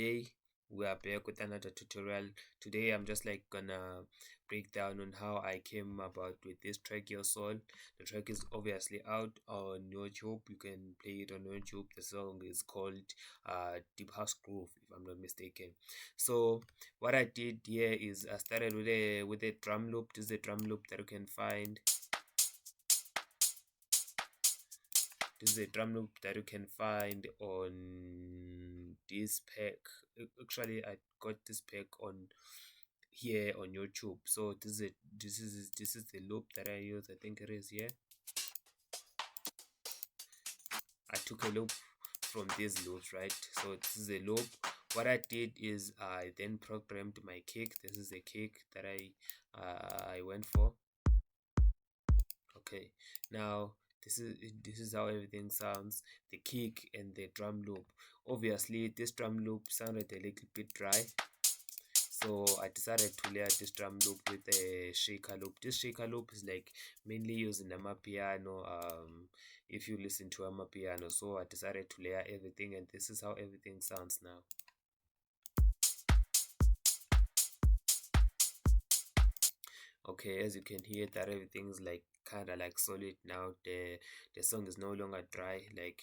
today we are back with another tutorial. Today I'm just like gonna break down on how I came about with this track, Your Soul. The track is obviously out on YouTube. You can play it on YouTube. The song is called Deep House Groove, if I'm not mistaken. So what I did here is I started with a drum loop. This is a drum loop that you can find. This is a drum loop that you can find on this pack. Actually, I got this pack on here on YouTube. So this is the loop that I use. I think it is here. I took a loop from these loops, right? So this is a loop. What I did is I then programmed my kick. This is a kick that I went for. Okay, now this is how everything sounds, the kick and the drum loop. Obviously this drum loop sounded a little bit dry, so I decided to layer this drum loop with a shaker loop. This shaker loop is like mainly used in amapiano, if you listen to amapiano. So I decided to layer everything, and this is how everything sounds now. Okay, as you can hear that everything's like kind of like solid now. The song is no longer dry like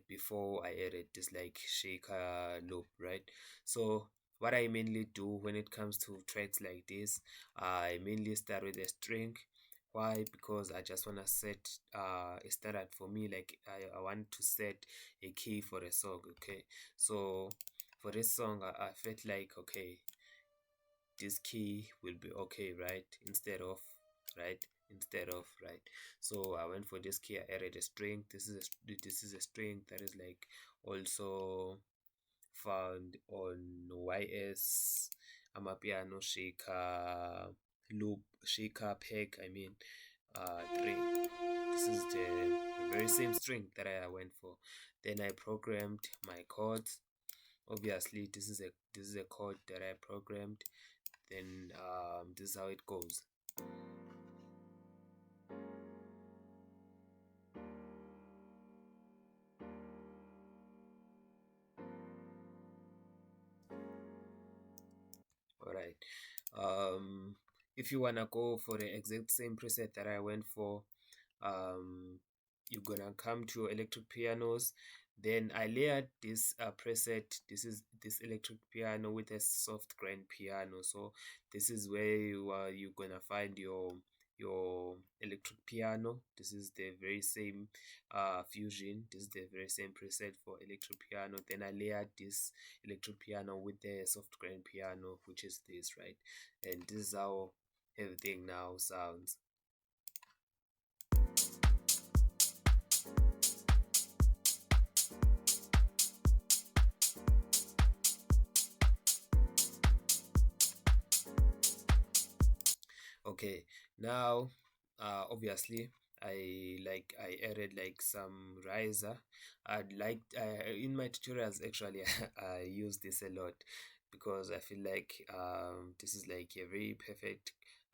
before I added this like shaker loop, right? So what I mainly do when it comes to tracks like this, I mainly start with a string. Why? Because I just want to set a standard for me. Like I want to set a key for a song. Okay, so for this song I felt like, okay, this key will be okay, right? Instead of right. So I went for this key. I added a string. This is a string that is like also found on YS Amapiano shaker pack, I mean 3. This is the very same string that I went for. Then I programmed my chords. Obviously this is a chord that I programmed. Then this is how it goes. All right, if you wanna go for the exact same preset that I went for, you're gonna come to your electric pianos. Then I layered this preset. This is this electric piano with a soft grand piano. So this is where you're gonna find your electric piano. This is the very same fusion. This is the very same preset for electric piano. Then I layered this electric piano with the soft grand piano, which is this, right? And this is how everything now sounds. Okay, now obviously I added like some riser. I'd like in my tutorials actually I use this a lot because I feel like this is like a very perfect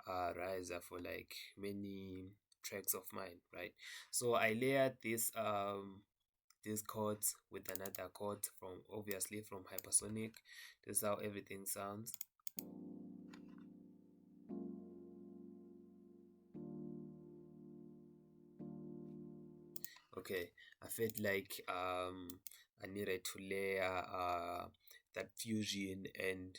riser for like many tracks of mine, right? So I layered this these chords with another chord from obviously from hypersonic. This is how everything sounds. Okay, I felt like I needed to layer that fusion and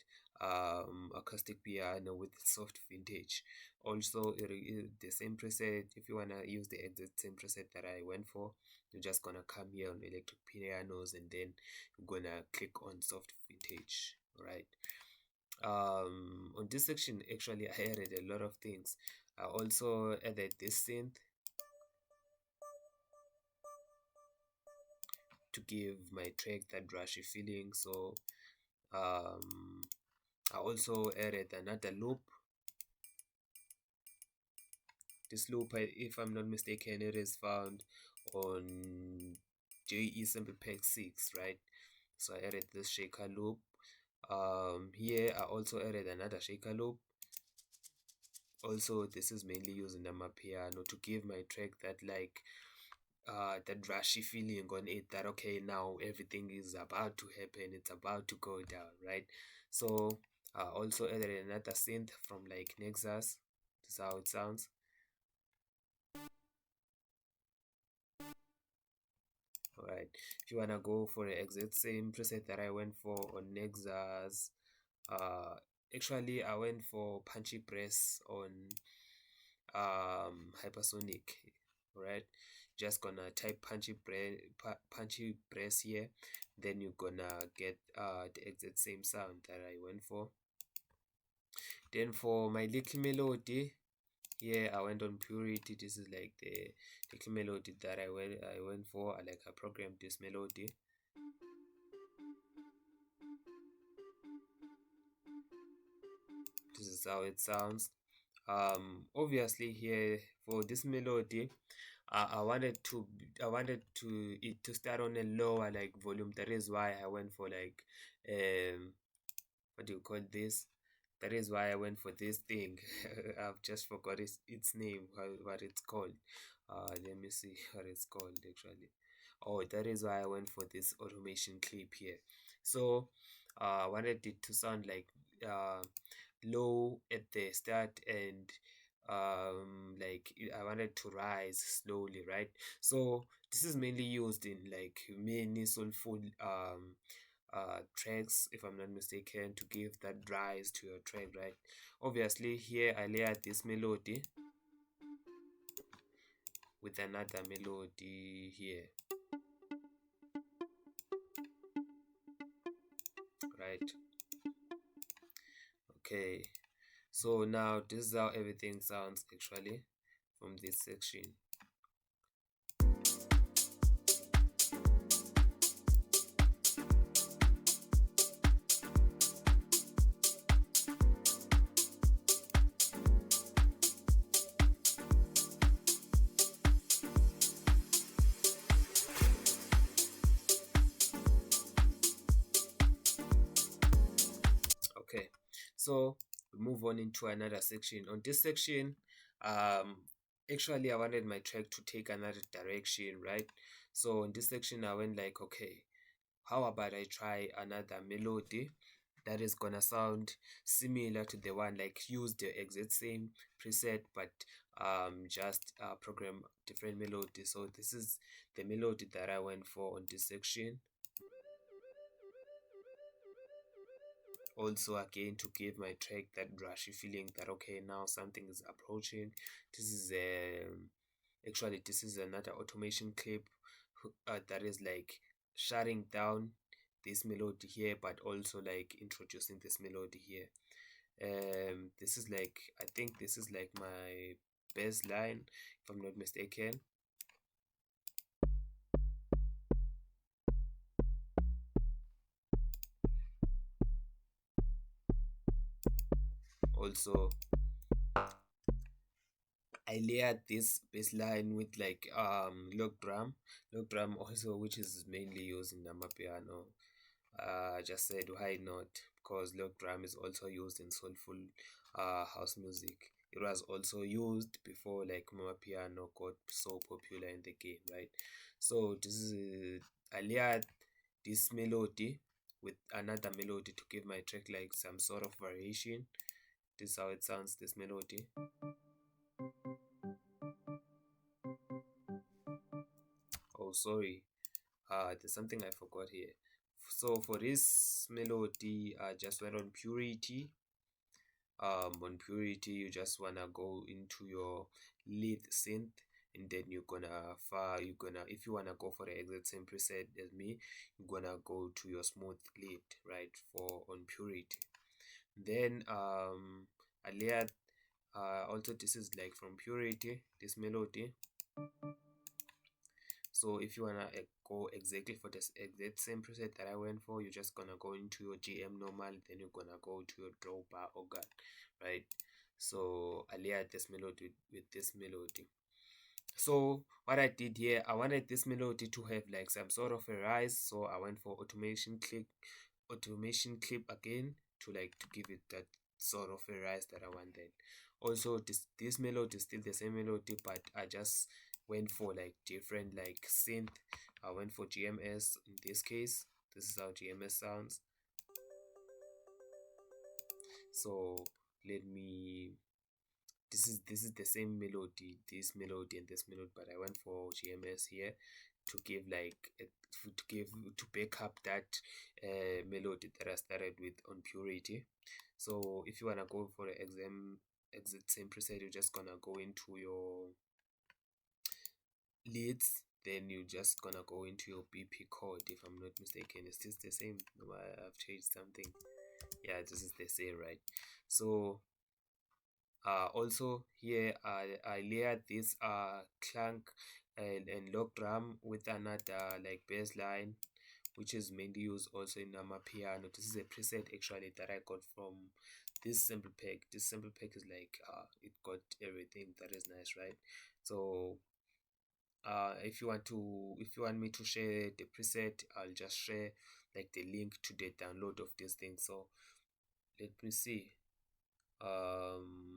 acoustic piano with soft vintage. Also, the same preset. If you wanna use the exact same preset that I went for, you're just gonna come here on electric pianos and then you're gonna click on soft vintage. Right. On this section, actually, I added a lot of things. I also added this synth to give my track that rushy feeling. So I also added another loop. This loop, if I'm not mistaken, it is found on JE Sample Pack 6, right? So I added this shaker loop. Here I also added another shaker loop. Also, this is mainly using the piano to give my track that like that rushy feeling on it, that okay, now everything is about to happen, it's about to go down, right? So also added another synth from like Nexus. This is how it sounds. All right, if you wanna go for the exact same preset that I went for on Nexus, uh actually I went for punchy press on hypersonic. All right, just gonna type punchy press here, then you're gonna get the exact same sound that I went for. Then for my little melody here, I went on purity. This is like the little melody that I went for. I programmed this melody. This is how it sounds. Obviously here for this melody, I wanted it to start on a lower like volume. That is why I went for like what do you call this? That is why I went for this thing. I've just forgot its name, what it's called. Let me see what it's called actually. Oh, that is why I went for this automation clip here. So I wanted it to sound like low at the start, and like I wanted to rise slowly, right? So this is mainly used in like many soulful tracks, if I'm not mistaken, to give that rise to your track, right? Obviously here I layered this melody with another melody here, right? Okay, so now this is how everything sounds actually from this section. Okay, so we move on into another section. On this section, um actually I wanted my track to take another direction, right? So in this section I went like, okay, how about I try another melody that is gonna sound similar to the one, like use the exact same preset, but just program different melody. So this is the melody that I went for on this section. Also again to give my track that rushy feeling that okay, now something is approaching. This is actually this is another automation clip that is like shutting down this melody here, but also like introducing this melody here. This is like, I think this is like my bassline, if I'm not mistaken. Also I layered this bassline with like log drum also, which is mainly used in amapiano. I just said why not, because log drum is also used in soulful house music. It was also used before like mama piano got so popular in the game, right? So this is I layered this melody with another melody to give my track like some sort of variation. This is how it sounds, this melody. Oh, sorry. There's something I forgot here. So for this melody, I just went on purity. On purity, you just wanna go into your lead synth, and then you're gonna if you wanna go for the exact same preset as me, you're gonna go to your smooth lead, right, for on purity. Then I layered also this is like from purity, this melody. So if you wanna go exactly for this exact same preset that I went for, you're just gonna go into your GM normal, then you're gonna go to your draw bar organ, right? So I layered this melody with this melody. So what I did here, I wanted this melody to have like some sort of a rise, so I went for automation clip again to like to give it that sort of a rise that I wanted. Also this melody is still the same melody, but I just went for like different like synth. I went for GMS in this case. This is how GMS sounds. So let me, this is the same melody, this melody and this melody, but I went for GMS here to give like to give, to back up that melody that I started with on Purity. So if you wanna go for the exit same preset, you're just gonna go into your leads, then you're just gonna go into your BP chord. If I'm not mistaken, is this the same? No, I've changed something. Yeah, this is the same, right? So also here I layered this clank and log drum with another like bass line, which is mainly used also in piano. This is a preset actually that I got from this sample pack. This sample pack is like it got everything that is nice, right? So if you want me to share the preset, I'll just share like the link to the download of this thing. So let me see. um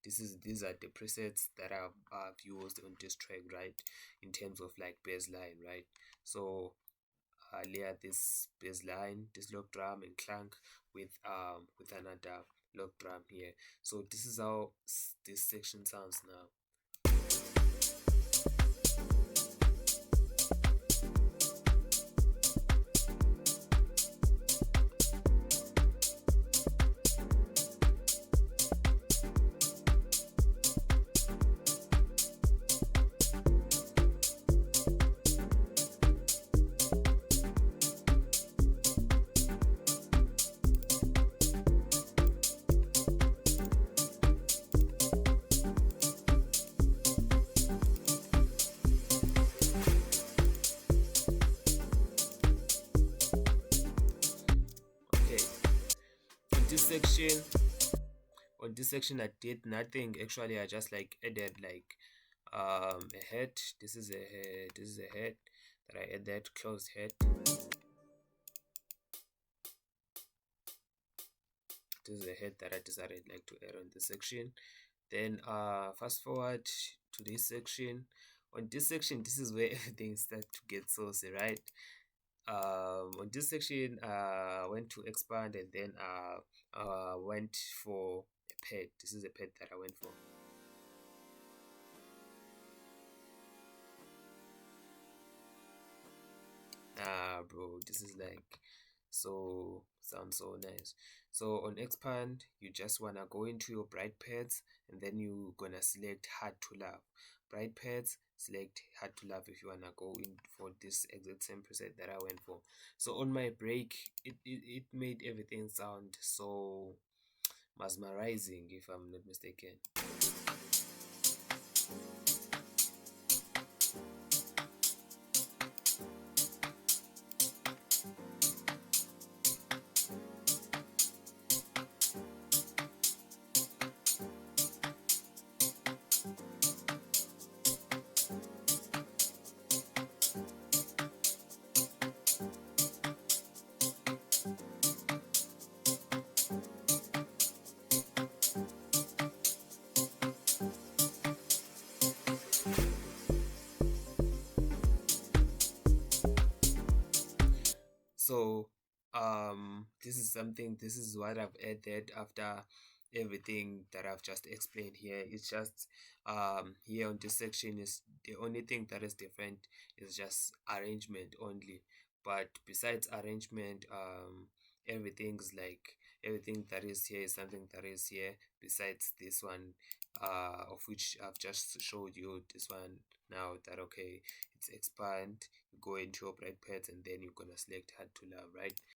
these are the presets that I've used on this track, right, in terms of like bassline, right? So I layer this bassline, this log drum and clank with another log drum here. So this is how this section sounds now. Okay, on this section I did nothing actually. I just like added like a head. This is a head, this is a head that I added, closed head. This is a head that I decided like to add on this section. Then fast forward to this section. On this section, this is where everything starts to get saucy, right? On this section, went to expand and then went for a pad. This is a pad that I went for. Bro, this is like so sounds so nice. So on expand, you just wanna go into your bright pads and then you gonna select hard to love. Bright pads, select hard to love if you wanna go in for this exact same preset that I went for. So on my break, it made everything sound so mesmerizing, if I'm not mistaken. So this is what I've added after everything that I've just explained here. It's just here on this section is the only thing that is different is just arrangement only. But besides arrangement, everything's like everything that is here is something that is here besides this one, of which I've just showed you this one now, that okay, it's expand, you go into your bright pads and then you're gonna select hard to love, right?